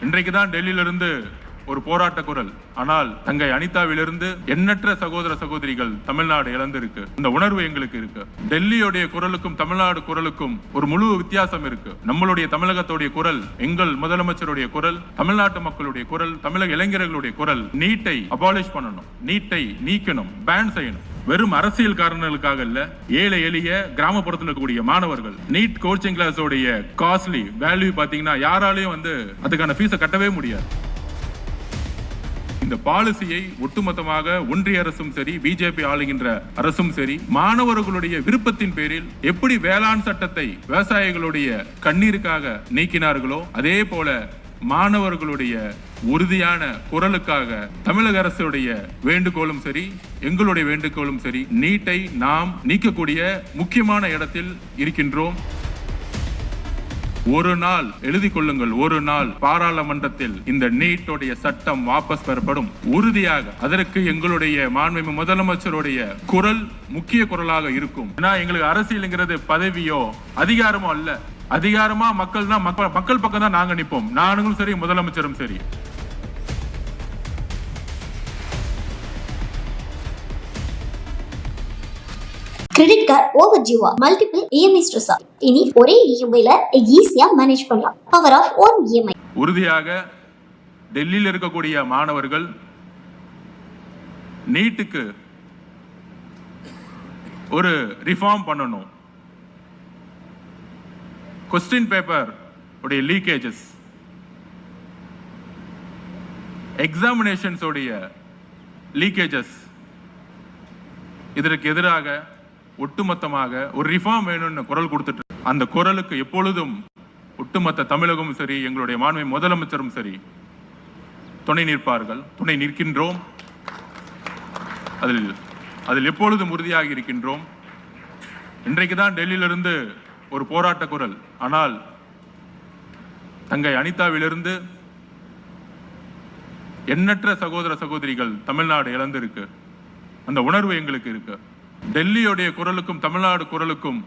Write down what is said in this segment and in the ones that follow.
இன்றைக்கு தான் டெல்லியிலிருந்து ஒரு போராட்ட குரல். ஆனால் தங்கை அனிதாவிலிருந்து எண்ணற்ற சகோதர சகோதரிகள் தமிழ்நாடு இழந்திருக்கு. இந்த உணர்வு எங்களுக்கு இருக்கு. டெல்லியுடைய குரலுக்கும் தமிழ்நாடு குரலுக்கும் ஒரு முழு வித்தியாசம் இருக்கு. நம்மளுடைய தமிழகத்துடைய குரல், எங்கள் முதலமைச்சருடைய குரல், தமிழ்நாட்டு மக்களுடைய குரல், தமிழக இளைஞர்களுடைய குரல். நீட்டை அபாலிஷ் பண்ணணும், நீட்டை நீக்கணும், பேன் செய்யணும். வெறும் அரசியல் காரணங்களுக்காக இல்ல, ஏழை எளிய கிராமப்புறத்தில் இருக்கக்கூடிய மாணவர்கள் நீட் கோச்சிங் கிளாஸ் உடைய காஸ்ட்லி வேல்யூ பாத்தீங்கன்னா யாராலையும் அதுக்கான ஃபீஸை கட்டவே முடியாது. இந்த பாலிசியை ஒட்டுமொத்தமாக ஒன்றிய அரசும் சரி, பிஜேபி ஆளுகின்ற அரசும் சரி, மாணவர்களுடைய விருப்பத்தின் பேரில் எப்படி வேளாண் சட்டத்தை விவசாயிகளுடைய கண்ணீருக்காக நீக்கினார்களோ அதே போல மாணவர்களுடைய உறுதியான குரலுக்காக தமிழக அரசுடைய வேண்டுகோளும் சரி, எங்களுடைய வேண்டுகோளும் சரி, நீட்டை நாம் நீக்கக்கூடிய முக்கியமான இடத்தில் இருக்கின்றோம். ஒரு நாள் எழுதி கொள்ளுங்கள், ஒரு நாள் பாராளுமன்றத்தில் இந்த நீட்டுடைய சட்டம் வாபஸ் பெறப்படும். உறுதியாக அதற்கு எங்களுடைய மாண்புமிகு முதலமைச்சருடைய குரல் முக்கிய குரலாக இருக்கும். ஏன்னா எங்களுக்கு அரசியல்ங்கிறது பதவியோ அதிகாரமோ அல்ல. அதிகாரமா மக்கள் தான், மக்கள் பக்கம் தான் நாங்க நிற்போம். நானும் சரி, முதலமைச்சரும் சரி. கிரெடிட் கார்டு ஓவர் டியூவா, மல்டிபிள் இஎம்ஐ ஸ்ட்ரெஸ். இனி ஒரே இஎம்ஐல ஈஸியா மேனேஜ் பண்ணலாம். Power of one EMI. உறுதியாக டெல்லியில் இருக்கக்கூடிய மாணவர்கள் நீட்டுக்கு ஒரு ரிஃபார்ம் பண்ணணும். கொஸ்டின் பேப்பர் உடைய லீக்கேஜஸ், எக்ஸாமினேஷன்ஸ் உடைய லீக்கேஜஸ், இதற்கு எதிராக ஒட்டுமொத்தமாக ஒரு ரிஃபார்ம் வேணும்னு குரல் கொடுத்துட்டு, அந்த குரலுக்கு எப்பொழுதும் ஒட்டுமொத்த தமிழகமும் சரி, எங்களுடைய மாண்புமிகு முதலமைச்சரும் சரி துணை நிற்பார்கள், துணை நிற்கின்றோம். அதில் எப்பொழுதும் உறுதியாக இருக்கின்றோம். இன்றைக்கு தான் டெல்லியிலிருந்து ஒரு போராட்ட குரல். ஆனால் தங்கை அனிதாவிலிருந்து எண்ணற்ற சகோதர சகோதரிகள் தமிழ்நாடு இழந்திருக்கு. அந்த உணர்வு எங்களுக்கு இருக்கு. டெல்லியுடைய குரலுக்கும் தமிழ்நாடு குரலுக்கும்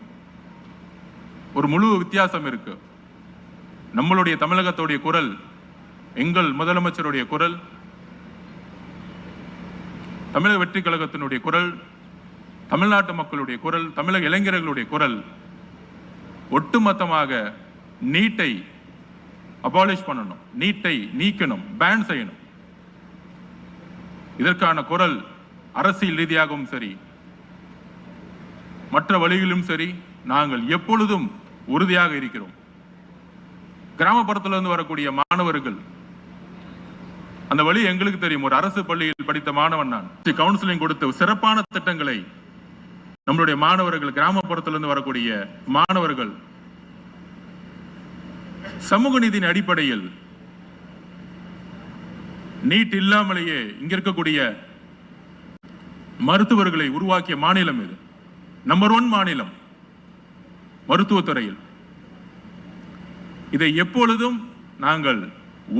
ஒரு முழு வித்தியாசம் இருக்கு. நம்மளுடைய தமிழகத்துடைய குரல், எங்கள் முதலமைச்சருடைய குரல், தமிழக வெற்றி கழகத்தினுடைய குரல், தமிழ்நாட்டு மக்களுடைய குரல், தமிழக இளைஞர்களுடைய குரல். ஒட்டுமொத்தமாக நீட்டை அபாலிஷ் பண்ணணும், நீட்டை நீக்கணும், பேன் செய்யணும். இதற்கான குரல் அரசியல் ரீதியாகவும் சரி, மற்ற வழிகளிலும் சரி, நாங்கள் எப்பொழுதும் உறுதியாக இருக்கிறோம். கிராமப்புறத்திலிருந்து வரக்கூடிய மாணவர்கள், அந்த வழி எங்களுக்கு தெரியும். ஒரு அரசு பள்ளியில் படித்த மாணவன் நான். கவுன்சிலிங் கொடுத்த சிறப்பான திட்டங்களை நம்மளுடைய மாணவர்கள், கிராமப்புறத்திலிருந்து வரக்கூடிய மாணவர்கள் சமூக நீதியின் அடிப்படையில் நீட் இல்லாமலேயே இங்க இருக்கக்கூடிய மருத்துவர்களை உருவாக்கிய மாநிலம் இது. நம்பர் 1 மாநிலம் மருத்துவத்துறையில். இதை எப்பொழுதும் நாங்கள்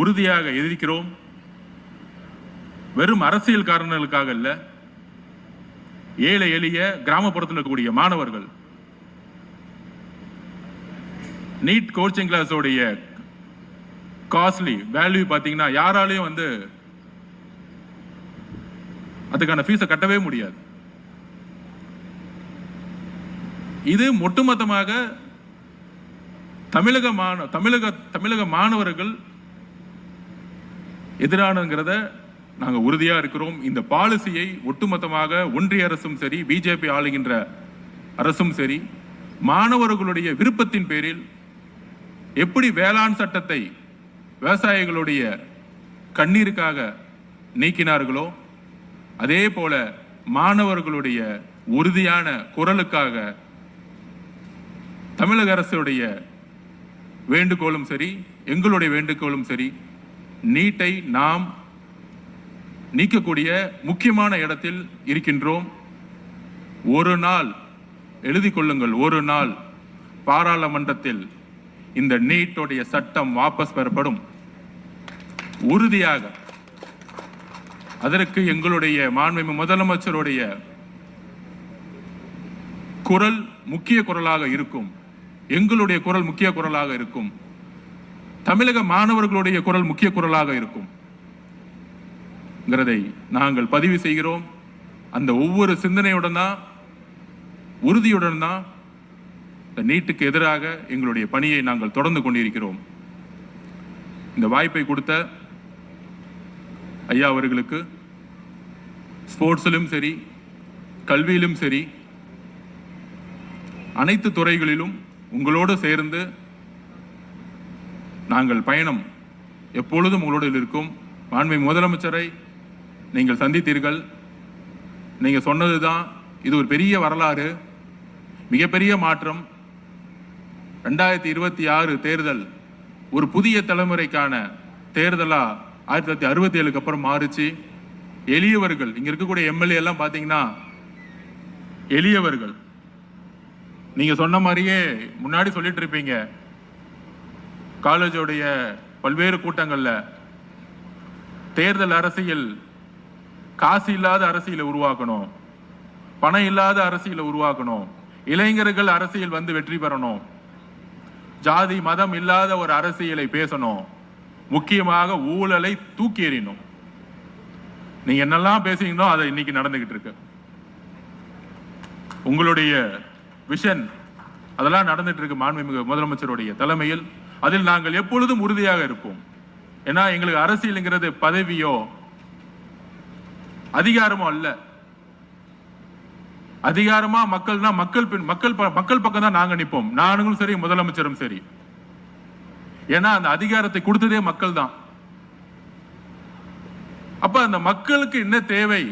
உறுதியாக எதிர்க்கிறோம். வெறும் அரசியல் காரணங்களுக்காக அல்ல, ஏழை எளிய கிராமப்புறத்தில் இருக்கக்கூடிய மாணவர்கள் நீட் கோச்சிங் கிளாஸ் உடைய காஸ்ட்லி வேல்யூ பாத்தீங்கன்னா யாராலையும் அதுக்கான ஃபீஸை கட்டவே முடியாது. இது ஒட்டுமொத்தமாக தமிழக மாணவர்கள் எதிரானங்கிறத நாங்க உறுதியா இருக்கிறோம். இந்த பாலிசியை ஒட்டுமொத்தமாக ஒன்றிய அரசும் சரி, பிஜேபி ஆளுகின்ற அரசும் சரி, மாணவர்களுடைய விருப்பத்தின் பேரில் எப்படி வேளாண் சட்டத்தை விவசாயிகளுடைய கண்ணீருக்காக நீக்கினார்களோ அதே போல மாணவர்களுடைய உறுதியான குரலுக்காக தமிழக அரசுடைய வேண்டுகோளும் சரி, எங்களுடைய வேண்டுகோளும் சரி, நீட்டை நாம் நீக்கக்கூடிய முக்கியமான இடத்தில் இருக்கின்றோம். ஒரு நாள் எழுதி கொள்ளுங்கள், ஒரு நாள் பாராளுமன்றத்தில் இந்த நீட்டுடைய சட்டம் வாபஸ் பெறப்படும். உறுதியாக அதற்கு எங்களுடைய மாண்புமிகு முதலமைச்சருடைய குரல் முக்கிய குரலாக இருக்கும். எங்களுடைய குரல் முக்கிய குரலாக இருக்கும். தமிழக மாணவர்களுடைய குரல் முக்கிய குரலாக இருக்கும் நாங்கள் பதிவு செய்கிறோம். அந்த ஒவ்வொரு சிந்தனையுடன் தான், உறுதியுடன் தான் நீட்டுக்கு எதிராக எங்களுடைய பணியை நாங்கள் தொடர்ந்து கொண்டிருக்கிறோம். இந்த வாய்ப்பை கொடுத்த ஐயா அவர்களுக்கு ஸ்போர்ட்ஸிலும் சரி, கல்வியிலும் சரி, அனைத்து துறைகளிலும் உங்களோடு சேர்ந்து நாங்கள் பயணம் எப்பொழுதும் உங்களோடு இருக்கும். மாண்புமிகு முதலமைச்சரை நீங்கள் சந்தித்தீர்கள். நீங்கள் சொன்னதுதான், இது ஒரு பெரிய வரலாறு, மிகப்பெரிய மாற்றம். 2026 தேர்தல் ஒரு புதிய தலைமுறைக்கான தேர்தலா 1967க்கு அப்புறம் மாறுச்சு. எளியவர்கள், இங்க இருக்கக்கூடிய எம்எல்ஏ எல்லாம் பாத்தீங்கன்னா எளியவர்கள். நீங்க சொன்ன மாதிரியே முன்னாடி சொல்லிட்டு இருப்பீங்க, காலேஜோடைய பல்வேறு கூட்டங்கள்ல தேர்தல் அரசியல், காசு இல்லாத அரசியலை உருவாக்கணும், பணம் இல்லாத அரசியலை உருவாக்கணும், இளைஞர்கள் அரசியல் வந்து வெற்றி பெறணும், ஜாதி மதம் இல்லாத ஒரு அரசியலை பேசணும், முக்கியமாக ஊழலை தூக்கி எறியணும். நீங்க என்னெல்லாம் பேசுறீங்களோ அதை இன்னைக்கு நடந்துகிட்டு இருக்கு. உங்களுடைய விஷன் அதெல்லாம் நடந்துட்டு இருக்கு மாண்புமிகு முதலமைச்சருடைய தலைமையில். அதில் நாங்கள் எப்பொழுதும் உறுதியாக இருப்போம். ஏன்னா எங்களுக்கு அரசியல்ங்கிறது பதவியோ அதிகாரமோ அல்ல. அதிகாரமா மக்கள்னா மக்கள் பக்கம் தான் நாங்க நிற்போம். நானுங்களும் சரி, முதலமைச்சரும் சரி. ஏன்னா அந்த அதிகாரத்தை கொடுத்ததே மக்கள் தான். அப்ப அந்த மக்களுக்கு என்ன தேவை,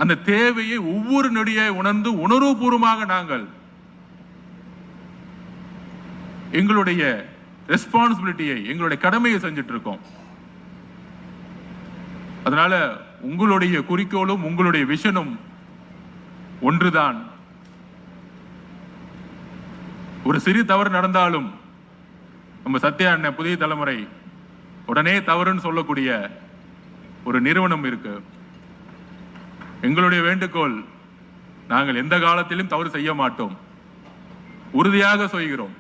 அந்த தேவையை ஒவ்வொரு நொடியை உணர்ந்து உணர்வுபூர்வமாக நாங்கள் எங்களுடைய ரெஸ்பான்சிபிலிட்டியை, எங்களுடைய கடமையை செஞ்சுட்டு இருக்கோம். அதனால உங்களுடைய குறிக்கோளும் உங்களுடைய விஷனும் ஒன்றுதான். ஒரு சிறு தவறு நடந்தாலும் நம்ம சத்யா அண்ணன் புதிய தலைமுறை உடனே தவறுன்னு சொல்லக்கூடிய ஒரு நிறுவனம் இருக்கு. எங்களுடைய வேண்டுகோள், நாங்கள் எந்த காலத்திலும் தவறு செய்ய மாட்டோம், உறுதியாக சொல்கிறோம்.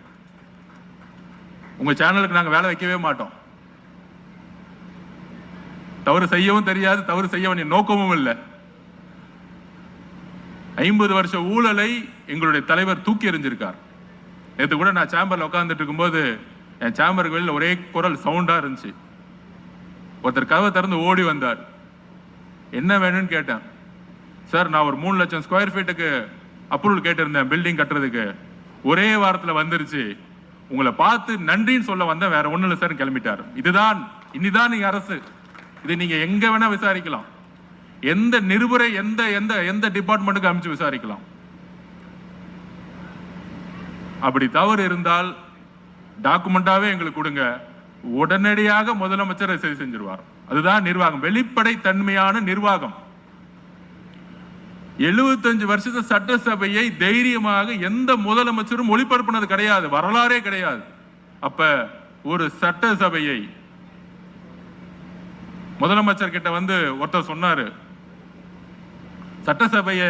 உங்க சேனலுக்கு நாங்க வேலை வைக்கவே மாட்டோம். தவறு செய்யவும் தெரியாது, தவறு செய்ய வேண்டிய நோக்கமும் இல்லை. 50 வருஷ ஊழலை எங்களுடைய தலைவர் தூக்கி எறிஞ்சிருக்கார். நேற்று கூட நான் சேம்பர்ல உட்கார்ந்துட்டு இருக்கும்போது என் சேம்பருக்கு வெளியில் ஒரே குரல் சவுண்டா இருந்துச்சு. ஒருத்தர் கதவை திறந்து ஓடி வந்தார். என்ன வேணும்னு கேட்டேன். சார், நான் ஒரு 3 லட்சம் ஸ்கொயர் ஃபீட்டுக்கு அப்ரூவல் கேட்டிருந்தேன் பில்டிங் கட்டுறதுக்கு, ஒரே வாரத்தில் வந்துருச்சு, உங்களை பார்த்து நன்றின்னு சொல்ல வந்தேன், வேற ஒண்ணு இல்லை சார் கிளம்பிட்டார். இனிதான் நீங்க அரசு, இது நீங்க எங்க வேணா விசாரிக்கலாம், எந்த நிருபரை எந்த எந்த எந்த டிபார்ட்மெண்ட்டுக்கு அமைச்சு விசாரிக்கலாம். அப்படி தவறு இருந்தால் டாக்குமெண்டாவே எங்களுக்கு கொடுங்க, உடனடியாக முதலமைச்சர் சரி செஞ்சிருவார். அதுதான் நிர்வாகம், வெளிப்படை தன்மையான நிர்வாகம். 75 வருஷத்து சட்டசபையை தைரியமாக எந்த முதலமைச்சரும் ஒளிபரப்புனது கிடையாது, வரலாறே கிடையாது. அப்ப ஒரு சட்டசபையை முதலமைச்சர் கிட்ட வந்து ஒருத்தர் சொன்னாரு, சட்டசபையை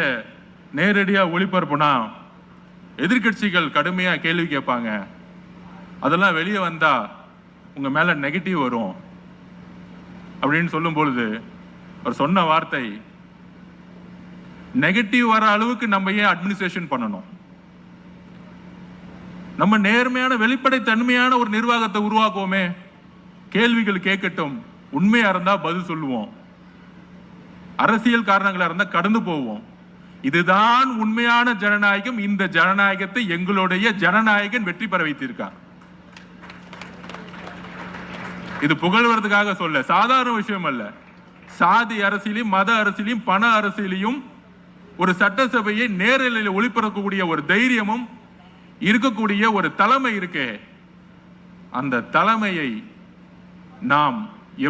நேரடியா ஒளிபரப்புனா எதிர்கட்சிகள் கடுமையா கேள்வி கேட்பாங்க, அதெல்லாம் வெளியே வந்தா உங்க மேல நெகட்டிவ் வரும் அப்படின்னு சொல்லும் பொழுது அவர் சொன்ன வார்த்தை, நெகட்டிவ் வர அளவுக்கு நம்ம ஏன் அட்மினிஸ்ட்ரேஷன் பண்ணணும், நம்ம நேர்மையான வெளிப்படை தன்மையான ஒரு நிர்வாகத்தை உருவாக்குவோமே, கேள்விகள் கேட்கட்டும், உண்மையா இருந்தா பதில் சொல்லுவோம், அரசியல் காரணங்களா இருந்தா கடந்து போவோம். இதுதான் உண்மையான ஜனநாயகம். இந்த ஜனநாயகத்தை எங்களுடைய ஜனநாயகன் வெற்றி பெற வைத்திருக்கார். இது புகழ்வதற்காக சொல்ல, சாதாரண விஷயம் அல்ல. சாதி அரசியலையும் மத அரசியலையும் பண அரசியலையும் ஒரு சட்டசபையை நேரில் ஒளிபரப்பக்கூடிய ஒரு தைரியமும் இருக்கக்கூடிய ஒரு தலைமை இருக்கே, அந்த தலைமையை நாம்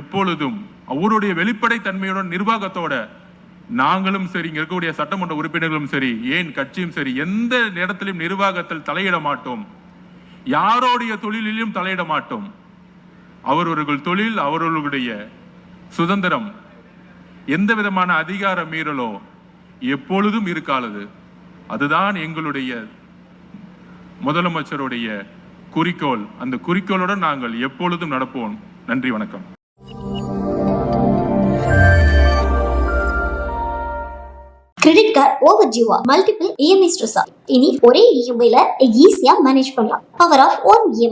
எப்பொழுதும் அவருடைய வெளிப்படை தன்மையுடன் நிர்வாகத்தோட நாங்களும் சரி, இங்க இருக்கக்கூடிய சட்டமன்ற உறுப்பினர்களும் சரி, ஏன் கட்சியும் சரி, எந்த இடத்திலும் நிர்வாகத்தில் தலையிட மாட்டோம், யாரோடைய தொழிலிலும் தலையிட மாட்டோம். அவரவர்கள் தொழில், அவர்களுடைய சுதந்திரம், எந்த விதமான அதிகார மீறலோ எப்பொழுதும் இருக்காது. அதுதான் எங்களுடைய முதலமைச்சருடைய குறிக்கோள். அந்த குறிக்கோளுடன் நாங்கள் எப்பொழுதும் நடப்போம். நன்றி, வணக்கம். கிரெடிட் கார்டு ஓவர் ஜிவா மல்டிபிள் இஎம்ஐ ஸ்ட்ரெஸ். இனி ஒரே இஎம்ஐல ஈஸியா மேனேஜ் பண்ணலாம். Power of one EMI.